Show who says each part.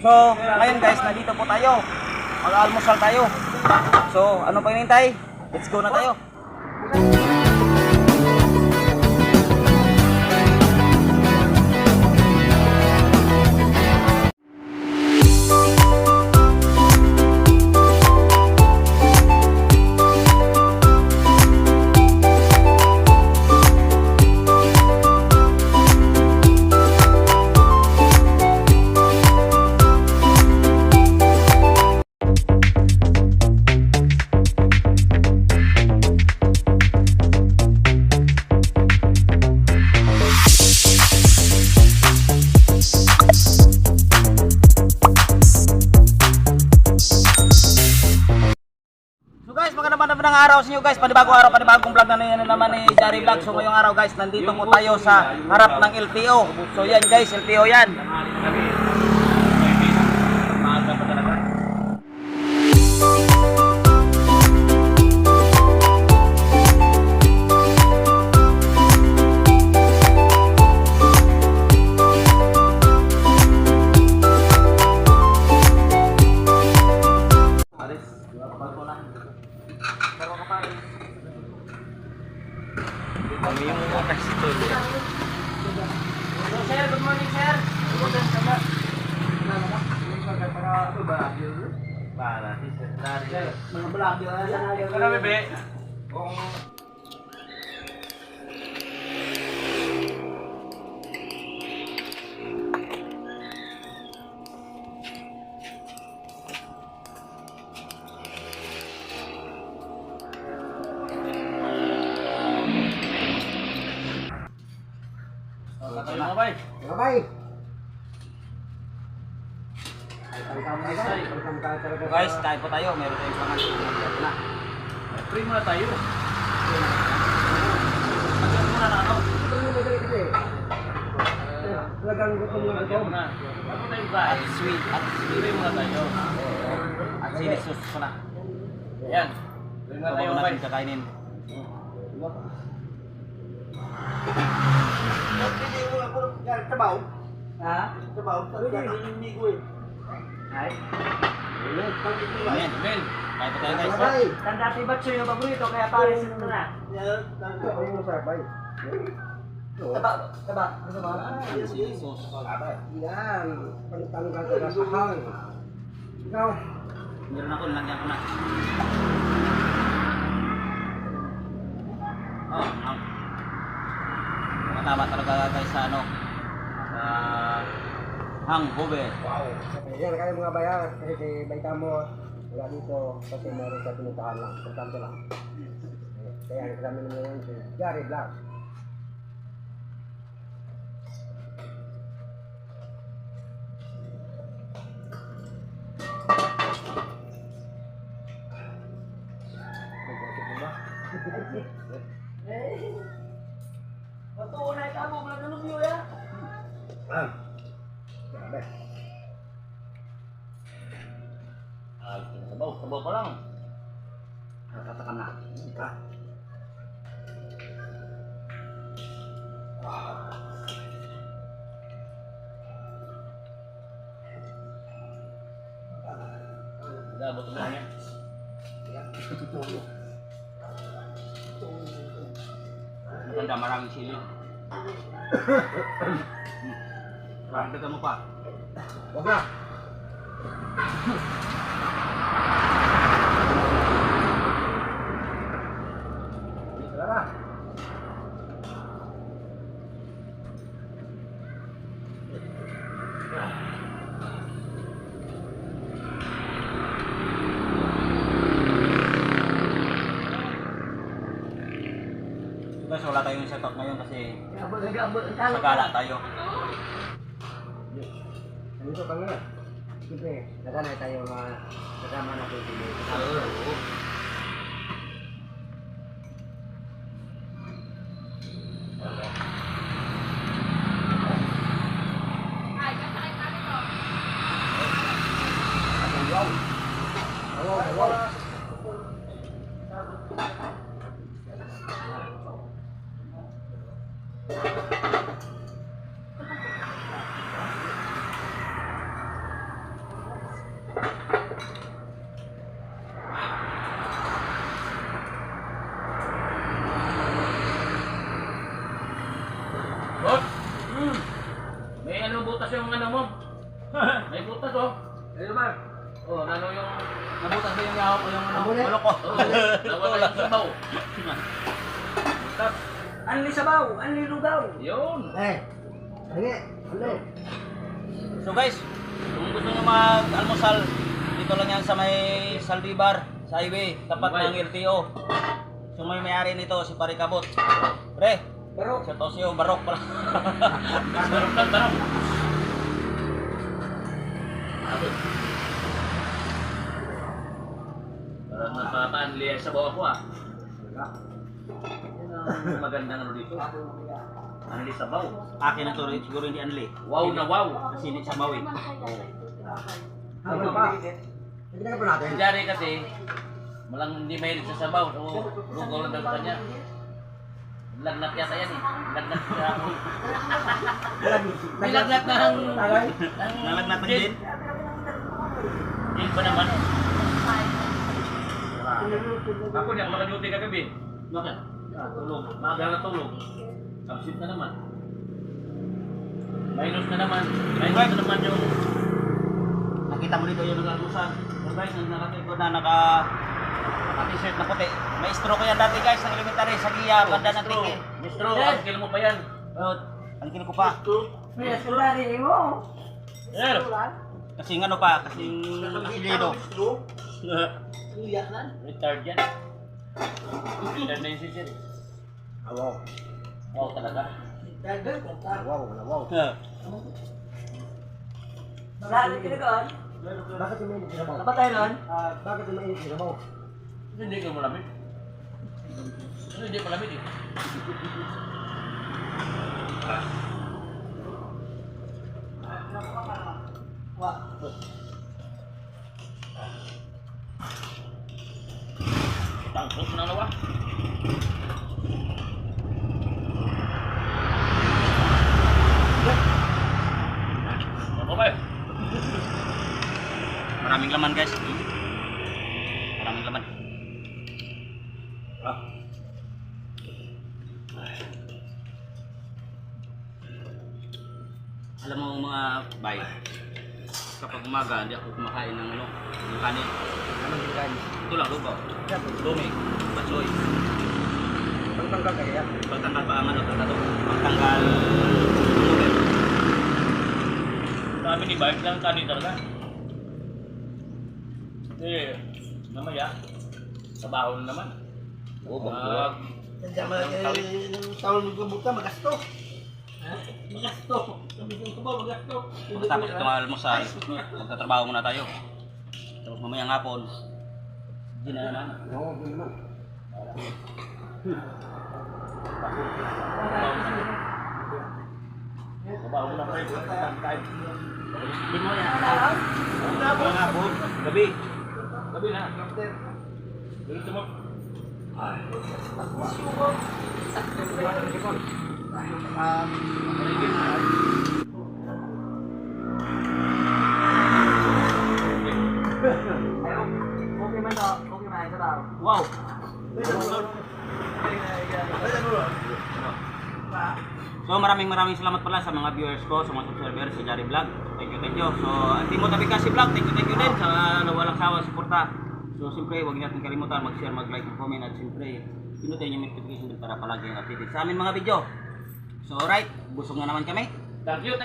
Speaker 1: So, ngayon guys, nandito po tayo. Mag-almusal tayo. So, ano pa hinihintay? Let's go na tayo. Magandang araw sa inyo guys, panibagong araw, panibagong vlog na naman ni Jari Vlog. So ngayong araw guys, nandito po tayo sa harap ng LTO. So yan guys, LTO yan.
Speaker 2: Kami yung wakas ito.
Speaker 1: So sir, good morning sir. Mga vlog yun.
Speaker 2: Ano bebe?
Speaker 1: Guys, kain po tayo. Meron tayong pangasin na.
Speaker 2: Free muna tayo.
Speaker 1: Magyan muna na ano?
Speaker 3: Talagang gutom na
Speaker 2: Magyan
Speaker 3: gutom.
Speaker 2: muna. Bago tayo guys.
Speaker 1: Sweet at
Speaker 2: Free muna tayo.
Speaker 1: at chili sauce ko na.
Speaker 2: Yan. Free muna
Speaker 1: So,
Speaker 2: tayo
Speaker 1: bago natin
Speaker 2: guys.
Speaker 1: kakainin.
Speaker 3: Sabaw.
Speaker 1: Ha?
Speaker 3: Sabaw. Hindi ko eh.
Speaker 1: Ay. Amen.
Speaker 2: Amen.
Speaker 1: Kain po tayo guys.
Speaker 3: Sabay.
Speaker 4: Tanda si Batso yung paborito, kaya pares ito na.
Speaker 3: Ito ang sabay.
Speaker 4: Taba, taba. Ano ba?
Speaker 1: Chili sauce.
Speaker 3: Yan. Pantanggal ka na sa hang. Ikaw.
Speaker 1: Meron ako, nilagyan ko na. Oh, matama talaga guys sa ano. Sa hangover.
Speaker 3: Yan kayo mga bayan. Kasi si Baitamo wala dito. Kasi meron sa pinuntahan lang. Importante lang. Kaya kami naman yun si Jari Vlog.
Speaker 4: Matunay ka mo, mga lumyo ya.
Speaker 3: Grabe.
Speaker 1: Sabaw, sabaw pa lang.
Speaker 3: Nakatakan na.
Speaker 1: Dabot mo niya. Maganda, maraming sili. Parang dagan mo pa.
Speaker 3: Wag na. Tara.
Speaker 1: Guys, wala tayong setup ngayon kasi
Speaker 4: Gabot, gabot.
Speaker 1: sa gala tayo.
Speaker 3: Nandito ka nga. Siyempre, naganay tayo mga kasama natin sila.
Speaker 1: Oo.
Speaker 2: May butas oh.
Speaker 3: Ano ba?
Speaker 2: Oh, ano yung nabutas ba yung yahok o yung ano?
Speaker 3: Abuli.
Speaker 1: Ulo ko.
Speaker 2: Oo, nawala yung sabaw. Butas.
Speaker 4: Anli sabaw, anli lugaw.
Speaker 2: Yun.
Speaker 3: Sige. Ano?
Speaker 1: So guys, kung gusto nyo mag-almusal, dito lang yan sa may Saldivar, sa highway, tapat
Speaker 2: Okay.
Speaker 1: ng LTO. So may may-ari nito, si Pare Kabot. Pre,
Speaker 3: Pero,
Speaker 1: si Tosio, barok pala.
Speaker 2: Barok lang, barok. Abot. Parang napapanli ang sabaw ako ah. Yan ang magandang ano dito. Anli sabaw.
Speaker 1: Akin na to rin, siguro hindi anli.
Speaker 2: Wow na wow.
Speaker 1: Kasi hindi sa bawi.
Speaker 3: ano pa? Hindi na pa natin.
Speaker 2: Ang jari kasi, malang hindi mahilig sa sabaw. So, lugaw lang daw sa kanya. Lagnat yata yan eh. Lagnat siya. May lagnat na ang...
Speaker 1: Nalagnat ng gin.
Speaker 2: Gin pa naman. Ako niya, makaduty kagabi.
Speaker 1: Bakit?
Speaker 2: Tulog. Maaga na tulog. Absent na naman. Minus na naman. Minus na naman yung...
Speaker 1: Nakita mo dito yung nag-almusal. So guys, nakatiko na naka-t-shirt na puti. May stroke yan dati guys, ng elementary sa Gia, banda ng tiki.
Speaker 2: Mistro, ang kilo mo pa yan.
Speaker 1: Ang kilo ko pa.
Speaker 4: May eskulari mo.
Speaker 2: Sir!
Speaker 1: Kasing ano pa, kasing apelyido.
Speaker 2: Retard yan. Retard na yung si Sir.
Speaker 3: Wow.
Speaker 2: Wow talaga.
Speaker 3: Wow. Wow.
Speaker 4: Bakit kinagawan?
Speaker 3: Bakit yung mainit sinabaw?
Speaker 4: Dapat tayo nun?
Speaker 3: Bakit yung mainit sinabaw?
Speaker 2: Hindi ko malamig. Hindi malamig eh. Tangkos na nawa. Ano ba?
Speaker 1: Maraming laman guys. Maraming laman. Alam mo mga bay, kapag umaga hindi ako kumakain ng ano, ng kanin.
Speaker 3: Anong ginagawa?
Speaker 1: Ito lang, lugaw. Dumi, batsoy.
Speaker 3: Pagtanggal kaya yan.
Speaker 1: Pagtanggal pa ang ano, pagtanggal sugar.
Speaker 2: Sabi ni Bart lang kanin talaga. Mamaya, trabaho na naman.
Speaker 1: Oo,
Speaker 3: Taon ng buka magasto.
Speaker 1: Pagkatapos itong almusal, magtatrabaho muna tayo. Tapos mamayang hapon, hindi na naman.
Speaker 3: Oo, yun naman.
Speaker 2: Trabaho na tayo.
Speaker 1: Hindi mo yan. Mamayang hapon, gabi.
Speaker 2: Gabi na. Dito mo.
Speaker 4: Okay man to, okay man, sa tao.
Speaker 1: Wow! So maraming salamat pala sa mga viewers ko, sa mga subscribers sa Jari Vlog. Thank you. So Timo Tabikasi Vlog, thank you din sa walang sawa suporta. So siyempre huwag natin kalimutan mag-share, mag-like, mag-comment at siyempre pinutin yung notification bell para palagi updated sa amin mga video. So alright, busog na naman kami.
Speaker 2: Thank you.